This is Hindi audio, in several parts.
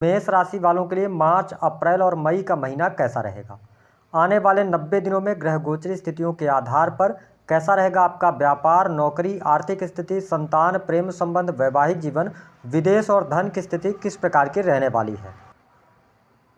मेष राशि वालों के लिए मार्च, अप्रैल और मई का महीना कैसा रहेगा। आने वाले 90 दिनों में ग्रह गोचरी स्थितियों के आधार पर कैसा रहेगा आपका व्यापार, नौकरी, आर्थिक स्थिति, संतान, प्रेम संबंध, वैवाहिक जीवन, विदेश और धन की स्थिति किस प्रकार की रहने वाली है।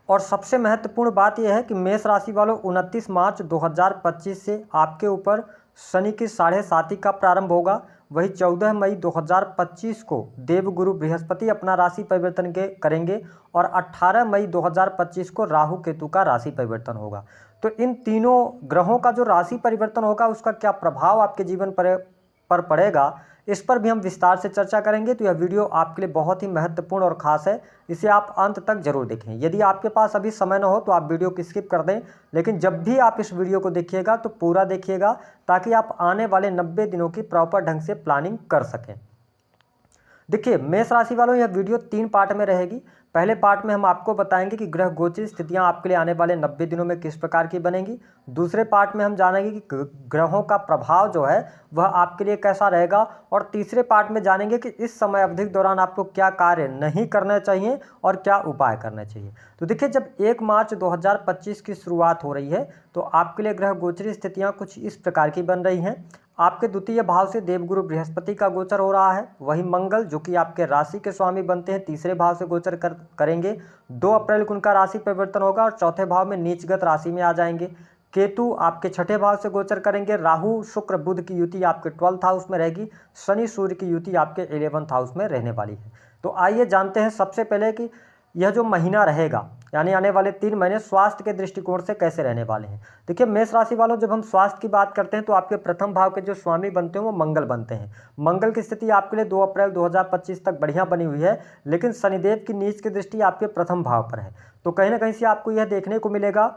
और सबसे महत्वपूर्ण बात यह है कि मेष राशि वालों 29 मार्च 2025 से आपके ऊपर शनि की 7.5 का प्रारंभ होगा। वही 14 मई 2025 को देवगुरु बृहस्पति अपना राशि परिवर्तन करेंगे और 18 मई 2025 को राहु केतु का राशि परिवर्तन होगा। तो इन तीनों ग्रहों का जो राशि परिवर्तन होगा उसका क्या प्रभाव आपके जीवन पर पड़ेगा, इस पर भी हम विस्तार से चर्चा करेंगे। तो यह वीडियो आपके लिए बहुत ही महत्वपूर्ण और खास है, इसे आप अंत तक जरूर देखें। यदि आपके पास अभी समय न हो तो आप वीडियो को स्किप कर दें, लेकिन जब भी आप इस वीडियो को देखिएगा तो पूरा देखिएगा ताकि आप आने वाले 90 दिनों की प्रॉपर ढंग से प्लानिंग कर सकें। देखिए मेष राशि वालों, यह वीडियो 3 पार्ट में रहेगी। पहले पार्ट में हम आपको बताएंगे कि ग्रह गोचर स्थितियां आपके लिए आने वाले 90 दिनों में किस प्रकार की बनेंगी। दूसरे पार्ट में हम जानेंगे कि ग्रहों का प्रभाव जो है वह आपके लिए कैसा रहेगा। और तीसरे पार्ट में जानेंगे कि इस समय अवधि के दौरान आपको क्या कार्य नहीं करना चाहिए और क्या उपाय करना चाहिए। तो देखिए, जब 1 मार्च 2025 की शुरुआत हो रही है तो आपके लिए ग्रह गोचरी स्थितियाँ कुछ इस प्रकार की बन रही हैं। आपके द्वितीय भाव से देवगुरु बृहस्पति का गोचर हो रहा है। वही मंगल जो कि आपके राशि के स्वामी बनते हैं, तीसरे भाव से गोचर करेंगे। 2 अप्रैल को उनका राशि परिवर्तन होगा और चौथे भाव में नीचगत राशि में आ जाएंगे। केतु आपके छठे भाव से गोचर करेंगे। राहु शुक्र बुध की युति आपके 12th हाउस में रहेगी। शनि सूर्य की युति आपके 11th हाउस में रहने वाली है। तो आइए जानते हैं सबसे पहले कि यह जो महीना रहेगा यानी आने वाले 3 महीने स्वास्थ्य के दृष्टिकोण से कैसे रहने वाले हैं। देखिए मेष राशि वालों, जब हम स्वास्थ्य की बात करते हैं तो आपके प्रथम भाव के जो स्वामी बनते हैं वो मंगल बनते हैं। मंगल की स्थिति आपके लिए 2 अप्रैल 2025 तक बढ़िया बनी हुई है, लेकिन शनिदेव की नीच की दृष्टि आपके प्रथम भाव पर है। तो कहीं ना कहीं से आपको यह देखने को मिलेगा।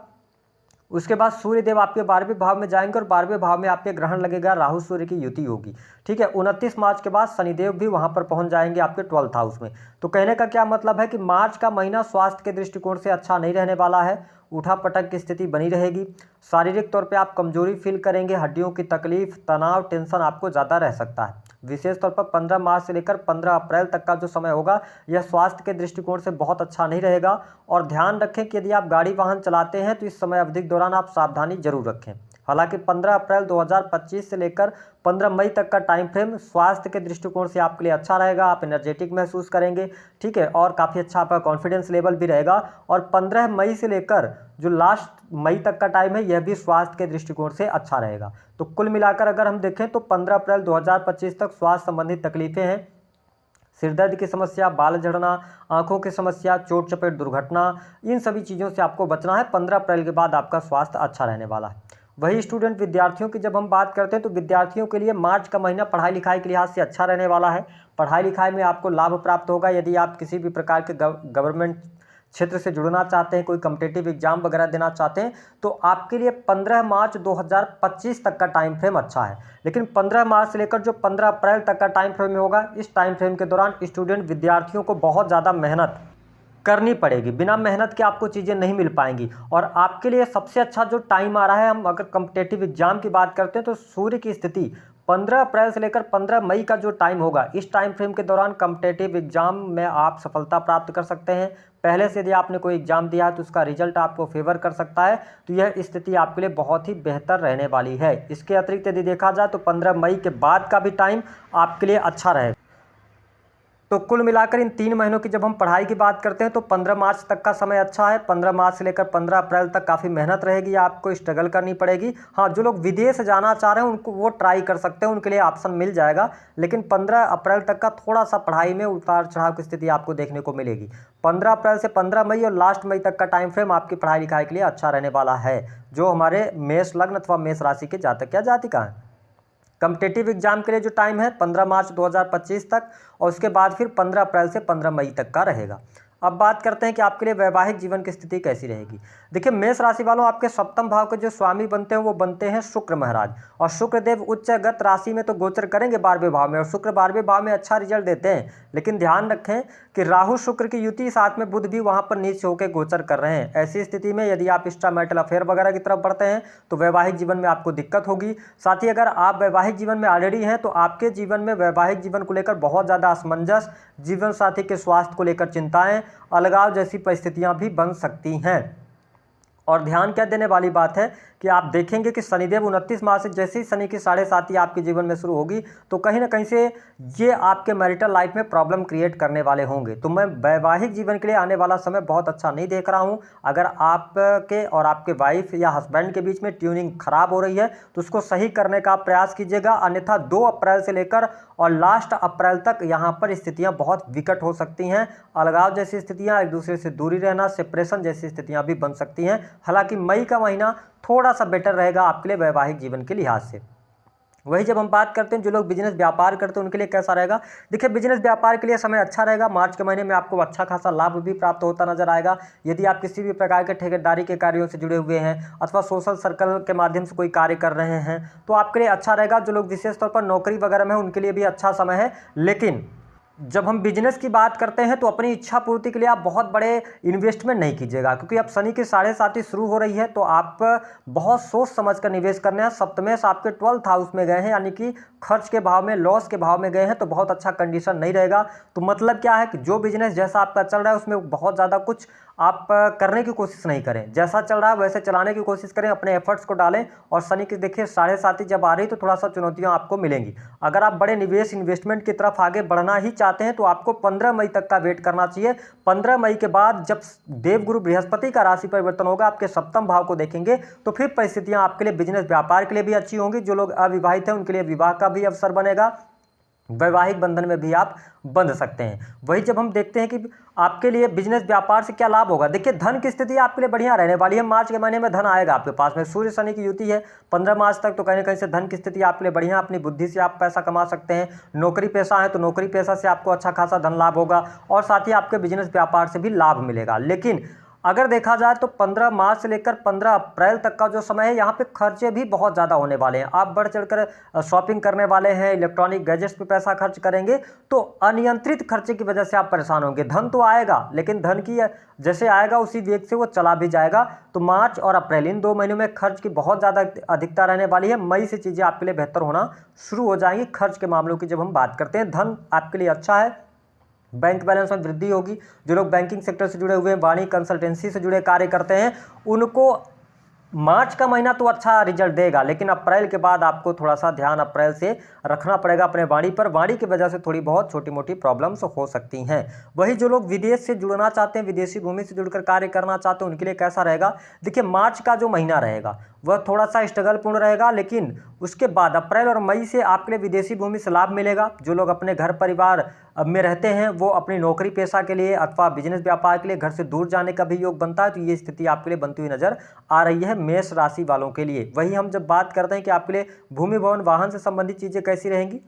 उसके बाद सूर्य देव आपके 12वें भाव में जाएंगे और 12वें भाव में आपके ग्रहण लगेगा, राहु सूर्य की युति होगी। ठीक है, 29 मार्च के बाद शनिदेव भी वहां पर पहुंच जाएंगे आपके 12th हाउस में। तो कहने का क्या मतलब है कि मार्च का महीना स्वास्थ्य के दृष्टिकोण से अच्छा नहीं रहने वाला है। उठा पटक की स्थिति बनी रहेगी। शारीरिक तौर पे आप कमजोरी फील करेंगे, हड्डियों की तकलीफ, तनाव, टेंशन आपको ज़्यादा रह सकता है। विशेष तौर पर 15 मार्च से लेकर 15 अप्रैल तक का जो समय होगा यह स्वास्थ्य के दृष्टिकोण से बहुत अच्छा नहीं रहेगा। और ध्यान रखें कि यदि आप गाड़ी वाहन चलाते हैं तो इस समय अवधि के दौरान आप सावधानी जरूर रखें। हालांकि 15 अप्रैल 2025 से लेकर 15 मई तक का टाइम फ्रेम स्वास्थ्य के दृष्टिकोण से आपके लिए अच्छा रहेगा। आप एनर्जेटिक महसूस करेंगे, ठीक है, और काफ़ी अच्छा आपका कॉन्फिडेंस लेवल भी रहेगा। और 15 मई से लेकर जो लास्ट मई तक का टाइम है यह भी स्वास्थ्य के दृष्टिकोण से अच्छा रहेगा। तो कुल मिलाकर अगर हम देखें तो 15 अप्रैल 2025 तक स्वास्थ्य संबंधित तकलीफें हैं। सिरदर्द की समस्या, बाल झड़ना, आंखों की समस्या, चोट चपेट दुर्घटना, इन सभी चीज़ों से आपको बचना है। 15 अप्रैल के बाद आपका स्वास्थ्य अच्छा रहने वाला है। वही स्टूडेंट विद्यार्थियों की जब हम बात करते हैं तो विद्यार्थियों के लिए मार्च का महीना पढ़ाई लिखाई के लिहाज से अच्छा रहने वाला है। पढ़ाई लिखाई में आपको लाभ प्राप्त होगा। यदि आप किसी भी प्रकार के गवर्नमेंट क्षेत्र से जुड़ना चाहते हैं, कोई कॉम्पिटिटिव एग्जाम वगैरह देना चाहते हैं, तो आपके लिए 15 मार्च 2025 तक का टाइम फ्रेम अच्छा है। लेकिन 15 मार्च से लेकर जो 15 अप्रैल तक का टाइम फ्रेम होगा, इस टाइम फ्रेम के दौरान स्टूडेंट विद्यार्थियों को बहुत ज़्यादा मेहनत करनी पड़ेगी। बिना मेहनत के आपको चीज़ें नहीं मिल पाएंगी। और आपके लिए सबसे अच्छा जो टाइम आ रहा है, हम अगर कॉम्पिटिटिव एग्जाम की बात करते हैं तो सूर्य की स्थिति 15 अप्रैल से लेकर 15 मई का जो टाइम होगा, इस टाइम फ्रेम के दौरान कॉम्पिटिटिव एग्जाम में आप सफलता प्राप्त कर सकते हैं। पहले से यदि आपने कोई एग्जाम दिया है तो उसका रिजल्ट आपको फेवर कर सकता है। तो यह स्थिति आपके लिए बहुत ही बेहतर रहने वाली है। इसके अतिरिक्त यदि देखा जाए तो 15 मई के बाद का भी टाइम आपके लिए अच्छा रहेगा। तो कुल मिलाकर इन 3 महीनों की जब हम पढ़ाई की बात करते हैं तो 15 मार्च तक का समय अच्छा है। 15 मार्च से लेकर 15 अप्रैल तक काफ़ी मेहनत रहेगी, आपको स्ट्रगल करनी पड़ेगी। हाँ, जो लोग विदेश जाना चाह रहे हैं उनको वो ट्राई कर सकते हैं, उनके लिए ऑप्शन मिल जाएगा। लेकिन 15 अप्रैल तक का थोड़ा सा पढ़ाई में उतार चढ़ाव की स्थिति आपको देखने को मिलेगी। 15 अप्रैल से 15 मई और लास्ट मई तक का टाइम फ्रेम आपकी पढ़ाई लिखाई के लिए अच्छा रहने वाला है, जो हमारे मेष लग्न अथवा मेष राशि के जातक या जातिका हैं। कॉम्पिटिटिव एग्जाम के लिए जो टाइम है 15 मार्च 2025 तक, और उसके बाद फिर 15 अप्रैल से 15 मई तक का रहेगा। अब बात करते हैं कि आपके लिए वैवाहिक जीवन की स्थिति कैसी रहेगी। देखिए मेष राशि वालों, आपके सप्तम भाव के जो स्वामी बनते हैं वो बनते हैं शुक्र महाराज। और शुक्र देव उच्चगत राशि में तो गोचर करेंगे 12वें भाव में, और शुक्र 12वें भाव में अच्छा रिजल्ट देते हैं। लेकिन ध्यान रखें कि राहु शुक्र की युति, साथ में बुध भी वहां पर नीच होकर गोचर कर रहे हैं। ऐसी स्थिति में यदि आप एक्स्ट्रा मैरिटल अफेयर वगैरह की तरफ बढ़ते हैं तो वैवाहिक जीवन में आपको दिक्कत होगी। साथ ही अगर आप वैवाहिक जीवन में ऑलरेडी हैं तो आपके जीवन में वैवाहिक जीवन को लेकर बहुत ज़्यादा असमंजस, जीवन साथी के स्वास्थ्य को लेकर चिंताएं, अलगाव जैसी परिस्थितियां भी बन सकती हैं। और ध्यान क्या देने वाली बात है कि आप देखेंगे कि शनिदेव 29 मार्च से जैसे ही शनि की 7.5 आपके जीवन में शुरू होगी तो कहीं ना कहीं से ये आपके मैरिटल लाइफ में प्रॉब्लम क्रिएट करने वाले होंगे। तो मैं वैवाहिक जीवन के लिए आने वाला समय बहुत अच्छा नहीं देख रहा हूँ। अगर आपके और आपके वाइफ या हस्बैंड के बीच में ट्यूनिंग खराब हो रही है तो उसको सही करने का प्रयास कीजिएगा, अन्यथा 2 अप्रैल से लेकर और लास्ट अप्रैल तक यहाँ पर स्थितियाँ बहुत विकट हो सकती हैं। अलगाव जैसी स्थितियाँ, एक दूसरे से दूरी रहना, सेपरेशन जैसी स्थितियाँ भी बन सकती हैं। हालांकि मई का महीना थोड़ा सा बेटर रहेगा आपके लिए वैवाहिक जीवन के लिहाज से। वही जब हम बात करते हैं जो लोग बिजनेस व्यापार करते हैं उनके लिए कैसा रहेगा, देखिए बिजनेस व्यापार के लिए समय अच्छा रहेगा। मार्च के महीने में आपको अच्छा खासा लाभ भी प्राप्त होता नजर आएगा। यदि आप किसी भी प्रकार के ठेकेदारी के कार्यों से जुड़े हुए हैं अथवा सोशल सर्कल के माध्यम से कोई कार्य कर रहे हैं तो आपके लिए अच्छा रहेगा। जो लोग विशेष तौर पर नौकरी वगैरह में हैं उनके लिए भी अच्छा समय है। लेकिन जब हम बिजनेस की बात करते हैं तो अपनी इच्छा पूर्ति के लिए आप बहुत बड़े इन्वेस्टमेंट नहीं कीजिएगा, क्योंकि अब शनि की 7.5 शुरू हो रही है तो आप बहुत सोच समझ कर निवेश करने हैं। सप्तमेश आपके 12th हाउस में गए हैं, यानी कि खर्च के भाव में, लॉस के भाव में गए हैं, तो बहुत अच्छा कंडीशन नहीं रहेगा। तो मतलब क्या है कि जो बिजनेस जैसा आपका चल रहा है उसमें बहुत ज़्यादा कुछ आप करने की कोशिश नहीं करें, जैसा चल रहा है वैसे चलाने की कोशिश करें, अपने एफर्ट्स को डालें। और शनि की देखिए 7.5 जब आ रही तो थोड़ा सा चुनौतियां आपको मिलेंगी। अगर आप बड़े निवेश इन्वेस्टमेंट की तरफ आगे बढ़ना ही चाहते हैं तो आपको 15 मई तक का वेट करना चाहिए। 15 मई के बाद जब देवगुरु बृहस्पति का राशि परिवर्तन होगा, आपके सप्तम भाव को देखेंगे तो फिर परिस्थितियां आपके लिए बिजनेस व्यापार के लिए भी अच्छी होंगी। जो लोग अविवाहित हैं उनके लिए विवाह का भी अवसर बनेगा, वैवाहिक बंधन में भी आप बंध सकते हैं। वही जब हम देखते हैं कि आपके लिए बिजनेस व्यापार से क्या लाभ होगा, देखिए धन की स्थिति आपके लिए बढ़िया रहने वाली है। मार्च के महीने में धन आएगा आपके पास में, सूर्य शनि की युति है 15 मार्च तक, तो कहीं ना कहीं से धन की स्थिति आपके लिए बढ़िया। अपनी बुद्धि से आप पैसा कमा सकते हैं। नौकरी पेशा है तो नौकरी पेशा से आपको अच्छा खासा धन लाभ होगा और साथ ही आपके बिजनेस व्यापार से भी लाभ मिलेगा। लेकिन अगर देखा जाए तो 15 मार्च से लेकर 15 अप्रैल तक का जो समय है यहाँ पे खर्चे भी बहुत ज़्यादा होने वाले हैं। आप बढ़ चढ़कर शॉपिंग करने वाले हैं, इलेक्ट्रॉनिक गैजेट्स पे पैसा खर्च करेंगे तो अनियंत्रित खर्चे की वजह से आप परेशान होंगे। धन तो आएगा लेकिन धन की जैसे आएगा उसी वेग से वो चला भी जाएगा। तो मार्च और अप्रैल इन 2 महीनों में खर्च की बहुत ज़्यादा अधिकता रहने वाली है। मई से चीज़ें आपके लिए बेहतर होना शुरू हो जाएंगी। खर्च के मामलों की जब हम बात करते हैं, धन आपके लिए अच्छा है, बैंक बैलेंस में वृद्धि होगी। जो लोग बैंकिंग सेक्टर से जुड़े हुए हैं, वाणी कंसल्टेंसी से जुड़े कार्य करते हैं, उनको मार्च का महीना तो अच्छा रिजल्ट देगा, लेकिन अप्रैल के बाद आपको थोड़ा सा ध्यान अप्रैल से रखना पड़ेगा अपने वाणी पर। वाणी की वजह से थोड़ी बहुत छोटी मोटी प्रॉब्लम्स हो सकती हैं। वही जो लोग विदेश से जुड़ना चाहते हैं, विदेशी भूमि से जुड़कर कार्य करना चाहते हैं, उनके लिए कैसा रहेगा, देखिए मार्च का जो महीना रहेगा वह थोड़ा सा स्ट्रगलपूर्ण रहेगा, लेकिन उसके बाद अप्रैल और मई से आपके लिए विदेशी भूमि से लाभ मिलेगा। जो लोग अपने घर परिवार में रहते हैं वो अपनी नौकरी पेशा के लिए अथवा बिजनेस व्यापार के लिए घर से दूर जाने का भी योग बनता है, तो ये स्थिति आपके लिए बनती हुई नजर आ रही है मेष राशि वालों के लिए। वही हम जब बात करते हैं कि आपके लिए भूमि भवन वाहन से संबंधित चीजें कैसी रहेंगी,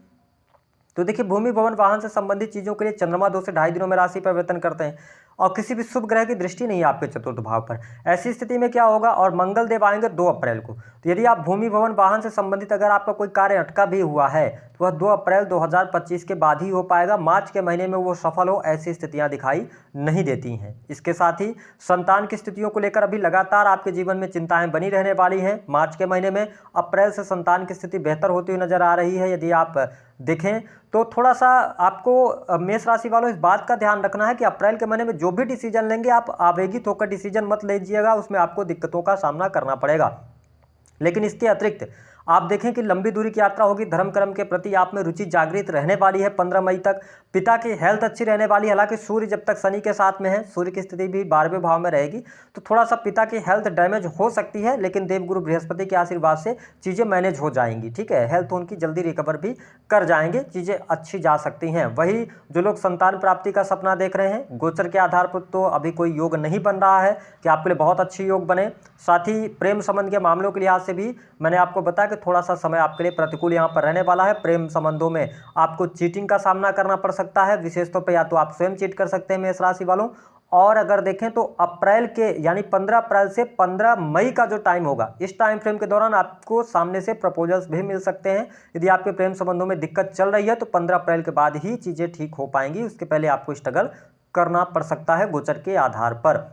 तो देखिए भूमि भवन वाहन से संबंधित चीजों के लिए चंद्रमा 2 से 2.5 दिनों में राशि परिवर्तन करते हैं और किसी भी शुभ ग्रह की दृष्टि नहीं है आपके चतुर्थ भाव पर। ऐसी स्थिति में क्या होगा, और मंगल देव आएंगे 2 अप्रैल को। तो यदि आप भूमि भवन वाहन से संबंधित अगर आपका कोई कार्य अटका भी हुआ है तो वह 2 अप्रैल 2025 के बाद ही हो पाएगा। मार्च के महीने में वो सफल हो ऐसी स्थितियां दिखाई नहीं देती हैं। इसके साथ ही संतान की स्थितियों को लेकर अभी लगातार आपके जीवन में चिंताएं बनी रहने वाली हैं। मार्च के महीने में अप्रैल से संतान की स्थिति बेहतर होती हुई नजर आ रही है। यदि आप देखें तो थोड़ा सा आपको मेष राशि वालों इस बात का ध्यान रखना है कि अप्रैल के महीने में जो भी डिसीजन लेंगे आप आवेगित होकर डिसीजन मत लीजिएगा, उसमें आपको दिक्कतों का सामना करना पड़ेगा। लेकिन इसके अतिरिक्त आप देखें कि लंबी दूरी की यात्रा होगी, धर्म कर्म के प्रति आप में रुचि जागृत रहने वाली है 15 मई तक। पिता की हेल्थ अच्छी रहने वाली है, हालांकि सूर्य जब तक शनि के साथ में है, सूर्य की स्थिति भी 12वें भाव में रहेगी, तो थोड़ा सा पिता की हेल्थ डैमेज हो सकती है, लेकिन देवगुरु बृहस्पति के आशीर्वाद से चीज़ें मैनेज हो जाएंगी। ठीक है, हेल्थ उनकी जल्दी रिकवर भी कर जाएंगे, चीज़ें अच्छी जा सकती हैं। वही जो लोग संतान प्राप्ति का सपना देख रहे हैं, गोचर के आधार पर तो अभी कोई योग नहीं बन रहा है कि आपके लिए बहुत अच्छे योग बने। साथ ही प्रेम संबंध के मामलों के लिहाज से भी मैंने आपको बताया कि थोड़ा सा समय आपके लिए प्रतिकूल यहाँ पर रहने वाला है। प्रेम संबंधों में आपको चीटिंग का सामना करना पड़ सकता है, विशेष तौर पर या तो आप स्वयं चीट कर सकते हैं मेष राशि वालों। और अगर देखें तो अप्रैल के यानी 15 अप्रैल से 15 मई का जो टाइम होगा, इस टाइम फ्रेम के दौरान आपको सामने से प्रपोजल्स भी मिल सकते हैं। यदि आपके प्रेम संबंधों में दिक्कत चल रही है तो 15 अप्रैल के बाद ही चीज़ें ठीक हो पाएंगी, उसके पहले आपको स्ट्रगल करना पड़ सकता है गोचर के आधार पर।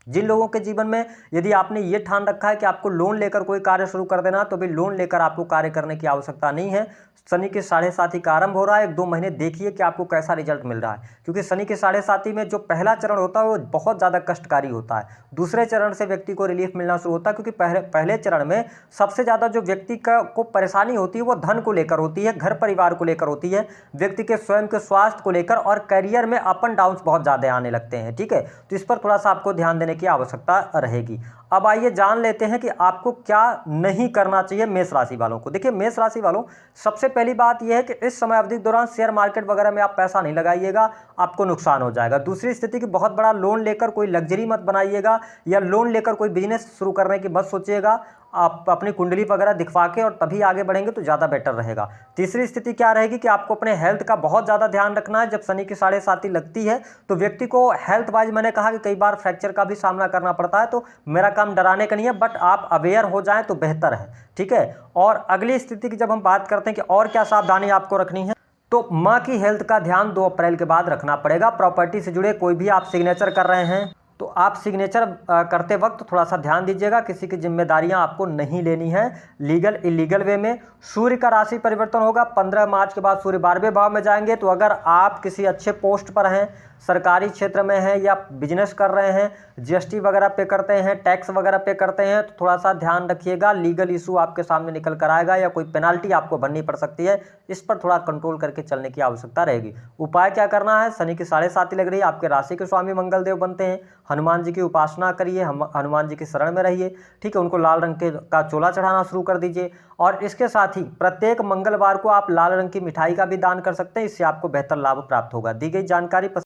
जिन लोगों के जीवन में यदि आपने ये ठान रखा है कि आपको लोन लेकर कोई कार्य शुरू कर देना, तो भी लोन लेकर आपको कार्य करने की आवश्यकता नहीं है। शनि के साढ़े साथी का आरंभ हो रहा है, 1-2 महीने देखिए कि आपको कैसा रिजल्ट मिल रहा है, क्योंकि शनि के साढ़े साथी में जो पहला चरण होता है वो बहुत ज़्यादा कष्टकारी होता है। दूसरे चरण से व्यक्ति को रिलीफ मिलना शुरू होता है, क्योंकि पहले चरण में सबसे ज़्यादा जो व्यक्ति को परेशानी होती है वो धन को लेकर होती है, घर परिवार को लेकर होती है, व्यक्ति के स्वयं के स्वास्थ्य को लेकर, और करियर में अप एंड डाउन बहुत ज़्यादा आने लगते हैं। ठीक है, तो इस पर थोड़ा सा आपको ध्यान देने की आवश्यकता रहेगी। अब आइए जान लेते हैं कि आपको क्या नहीं करना चाहिए मेष राशि वालों को। देखिए मेष राशि वालों, सबसे पहली बात यह है कि इस समय अवधि के दौरान शेयर मार्केट वगैरह में आप पैसा नहीं लगाइएगा, आपको नुकसान हो जाएगा। दूसरी स्थिति की बहुत बड़ा लोन लेकर कोई लग्जरी मत बनाइएगा, या लोन लेकर कोई बिजनेस शुरू करने की मत सोचिएगा। आप अपनी कुंडली वगैरह दिखवा के और तभी आगे बढ़ेंगे तो ज़्यादा बेटर रहेगा। तीसरी स्थिति क्या रहेगी कि आपको अपने हेल्थ का बहुत ज़्यादा ध्यान रखना है। जब शनि की साढ़े साती लगती है तो व्यक्ति को हेल्थ वाइज, मैंने कहा कि कई बार फ्रैक्चर का भी सामना करना पड़ता है, तो मेरा काम डराने का नहीं है, बट आप अवेयर हो जाएं तो बेहतर है। ठीक है, और अगली स्थिति की जब हम बात करते हैं कि और क्या सावधानी आपको रखनी है, तो माँ की हेल्थ का ध्यान 2 अप्रैल के बाद रखना पड़ेगा। प्रॉपर्टी से जुड़े कोई भी आप सिग्नेचर कर रहे हैं तो आप सिग्नेचर करते वक्त थोड़ा सा ध्यान दीजिएगा, किसी की जिम्मेदारियां आपको नहीं लेनी है लीगल इलीगल वे में। सूर्य का राशि परिवर्तन होगा, 15 मार्च के बाद सूर्य 12वें भाव में जाएंगे, तो अगर आप किसी अच्छे पोस्ट पर हैं, सरकारी क्षेत्र में हैं, या बिजनेस कर रहे हैं, जीएसटी वगैरह पे करते हैं, टैक्स वगैरह पे करते हैं, तो थोड़ा सा ध्यान रखिएगा। लीगल इशू आपके सामने निकल कर आएगा या कोई पेनाल्टी आपको भरनी पड़ सकती है, इस पर थोड़ा कंट्रोल करके चलने की आवश्यकता रहेगी। उपाय क्या करना है, शनि की साढ़े साती लग रही है, आपके राशि के स्वामी मंगल देव बनते हैं, हनुमान जी की उपासना करिए, हनुमान जी की शरण में रहिए। ठीक है, उनको लाल रंग का चोला चढ़ाना शुरू कर दीजिए, और इसके साथ ही प्रत्येक मंगलवार को आप लाल रंग की मिठाई का भी दान कर सकते हैं, इससे आपको बेहतर लाभ प्राप्त होगा। दी गई जानकारी